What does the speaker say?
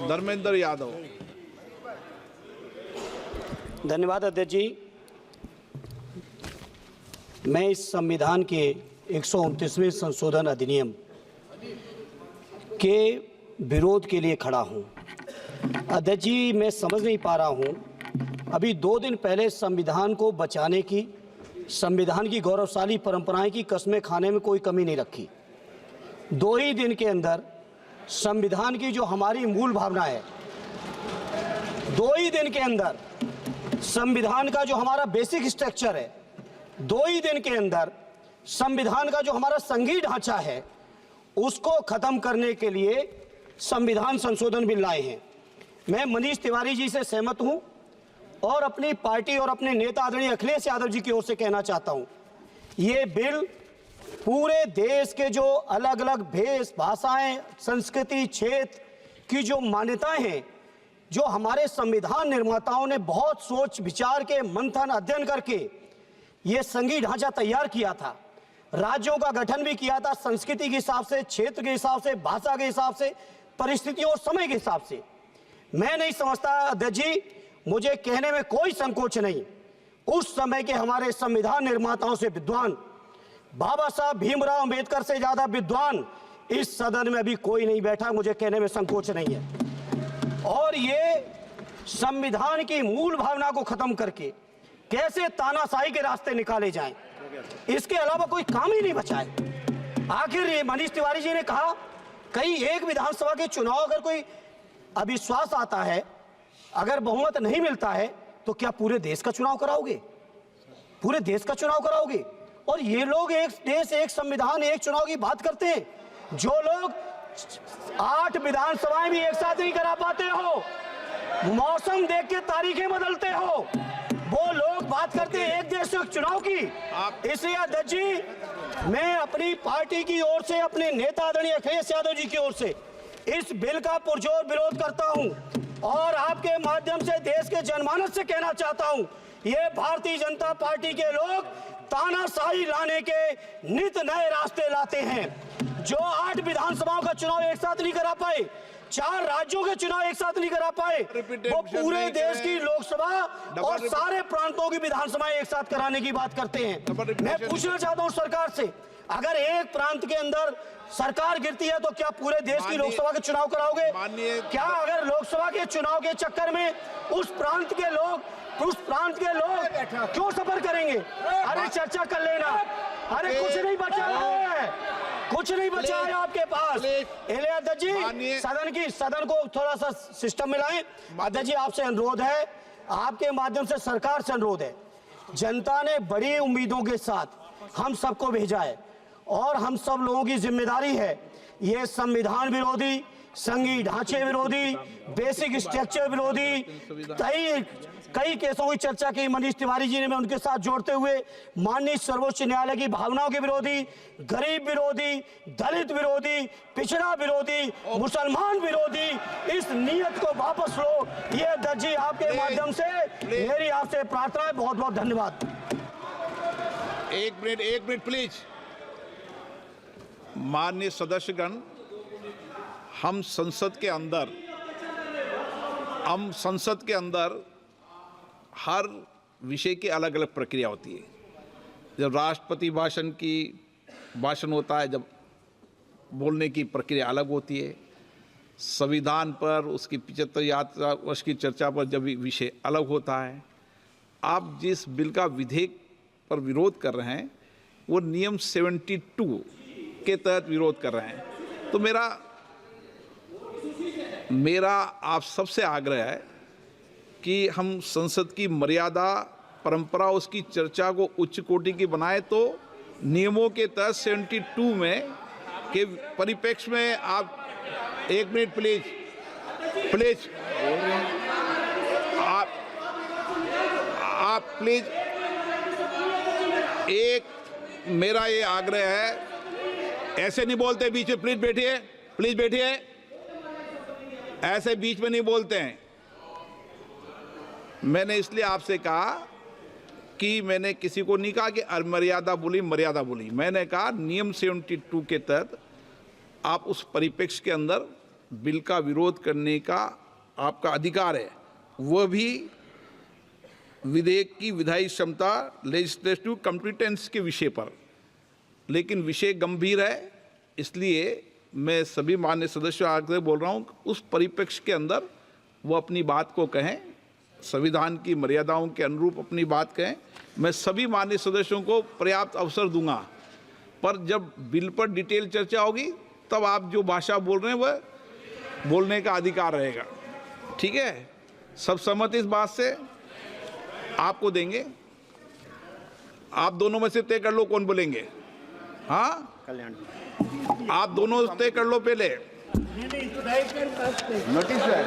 धर्मेंद्र यादव। धन्यवाद अध्यक्ष जी। मैं इस संविधान के 129वें संशोधन अधिनियम के विरोध के लिए खड़ा हूं। अध्यक्ष जी, मैं समझ नहीं पा रहा हूं, अभी 2 दिन पहले संविधान को बचाने की, संविधान की गौरवशाली परंपराएं की कस्में खाने में कोई कमी नहीं रखी। 2 ही दिन के अंदर संविधान की जो हमारी मूल भावना है, 2 ही दिन के अंदर संविधान का जो हमारा बेसिक स्ट्रक्चर है, 2 ही दिन के अंदर संविधान का जो हमारा संघीय ढांचा है, उसको खत्म करने के लिए संविधान संशोधन बिल लाए हैं। मैं मनीष तिवारी जी से सहमत हूं और अपनी पार्टी और अपने नेता आदरणीय अखिलेश यादव जी की ओर से कहना चाहता हूं, ये बिल पूरे देश के जो अलग अलग भेष, भाषाएं, संस्कृति, क्षेत्र की जो मान्यताएं हैं, जो हमारे संविधान निर्माताओं ने बहुत सोच विचार के मंथन अध्ययन करके ये संघीय ढांचा तैयार किया था, राज्यों का गठन भी किया था, संस्कृति के हिसाब से, क्षेत्र के हिसाब से, भाषा के हिसाब से, परिस्थितियों और समय के हिसाब से। मैं नहीं समझता अध्यक्ष जी, मुझे कहने में कोई संकोच नहीं, उस समय के हमारे संविधान निर्माताओं से विद्वान, बाबा साहब भीमराव अंबेडकर से ज्यादा विद्वान इस सदन में अभी कोई नहीं बैठा, मुझे कहने में संकोच नहीं है। और ये संविधान की मूल भावना को खत्म करके कैसे तानाशाही के रास्ते निकाले जाएं, इसके अलावा कोई काम ही नहीं बचा है। आखिर मनीष तिवारी जी ने कहा, कहीं एक विधानसभा के चुनाव अगर कोई अविश्वास आता है, अगर बहुमत नहीं मिलता है, तो क्या पूरे देश का चुनाव कराओगे? पूरे देश का चुनाव कराओगे? और ये लोग एक देश, एक संविधान, एक चुनाव की बात करते हैं। जो लोग 8 विधानसभाएं भी एक साथ नहीं करा पाते हो, मौसम देख के तारीखें बदलते हो, वो लोग बात करते हैं एक देश, एक चुनाव की। इसलिए अध्यक्ष जी, मैं अपनी पार्टी की ओर से, अपने नेता आदरणीय अखिलेश यादव जी की ओर से इस बिल का पुरजोर विरोध करता हूं और आपके माध्यम से देश के जनमानस से कहना चाहता हूं, ये भारतीय जनता पार्टी के लोग तानाशाही लाने के नित नए रास्ते लाते हैं। जो 8 विधानसभाओं का चुनाव एक साथ नहीं करा पाए, 4 राज्यों के चुनाव एक साथ नहीं करा पाए, वो पूरे देश की लोकसभा और सारे प्रांतों की विधानसभाएं एक साथ कराने की बात करते हैं। मैं पूछना चाहता हूं सरकार से, अगर एक प्रांत के अंदर सरकार गिरती है तो क्या पूरे देश की लोकसभा के चुनाव कराओगे? क्या अगर लोकसभा के चुनाव के चक्कर में उस प्रांत के लोग क्यों सफर करेंगे? अरे चर्चा कर लेना, अरे कुछ नहीं बचा है, कुछ नहीं बचा है आपके पास। अध्यक्ष जी, सदन को थोड़ा सा सिस्टम में लाएं। अध्यक्ष जी, आपसे अनुरोध है, आपके माध्यम से सरकार से अनुरोध है, जनता ने बड़ी उम्मीदों के साथ हम सबको भेजा है और हम सब लोगों की जिम्मेदारी है, ये संविधान विरोधी, संघीय ढांचे विरोधी, बेसिक स्ट्रक्चर विरोधी, कई केसों की चर्चा की मनीष तिवारी जी ने, मैं उनके साथ जोड़ते हुए माननीय सर्वोच्च न्यायालय की भावनाओं के विरोधी, गरीब विरोधी, दलित विरोधी, पिछड़ा विरोधी, मुसलमान विरोधी, इस नीयत को वापस लो। ये अध्यक्ष जी, आपके माध्यम से मेरी आपसे प्रार्थना है। बहुत बहुत धन्यवाद। एक मिनट प्लीज। माननीय सदस्यगण, हम संसद के अंदर हर विषय की अलग अलग प्रक्रिया होती है। जब राष्ट्रपति भाषण होता है, जब बोलने की प्रक्रिया अलग होती है, संविधान पर उसकी 75 वर्ष की चर्चा पर जब विषय अलग होता है। आप जिस बिल का विधेयक पर विरोध कर रहे हैं, वो नियम 72 के तहत विरोध कर रहे हैं। तो मेरा आप सबसे आग्रह है कि हम संसद की मर्यादा, परंपरा, उसकी चर्चा को उच्च कोटि की बनाए, तो नियमों के तहत 72 में के परिप्रेक्ष्य में आप 1 मिनट प्लीज आप प्लीज, एक मेरा ये आग्रह है, ऐसे नहीं बोलते बीच में, प्लीज बैठिए, ऐसे बीच में नहीं बोलते हैं। मैंने इसलिए आपसे कहा कि मैंने किसी को नहीं कहा कि मर्यादा बोली, मैंने कहा नियम 72 के तहत आप उस परिप्रेक्ष्य के अंदर बिल का विरोध करने का आपका अधिकार है, वह भी विधेयक की विधायी क्षमता लेजिस्लेटिव कॉम्पिटेंस के विषय पर। लेकिन विषय गंभीर है, इसलिए मैं सभी मान्य सदस्यों आगे बोल रहा हूँ, उस परिप्रेक्ष्य के अंदर वो अपनी बात को कहें, संविधान की मर्यादाओं के अनुरूप अपनी बात कहें। मैं सभी मान्य सदस्यों को पर्याप्त अवसर दूंगा, पर जब बिल पर डिटेल चर्चा होगी तब आप जो भाषा बोल रहे हैं वह बोलने का अधिकार रहेगा। ठीक है, सब सहमत इस बात से? आपको देंगे, आप दोनों में से तय कर लो कौन बोलेंगे। हाँ, कल्याण आप दोनों तय कर लो पहले। नोटिस है।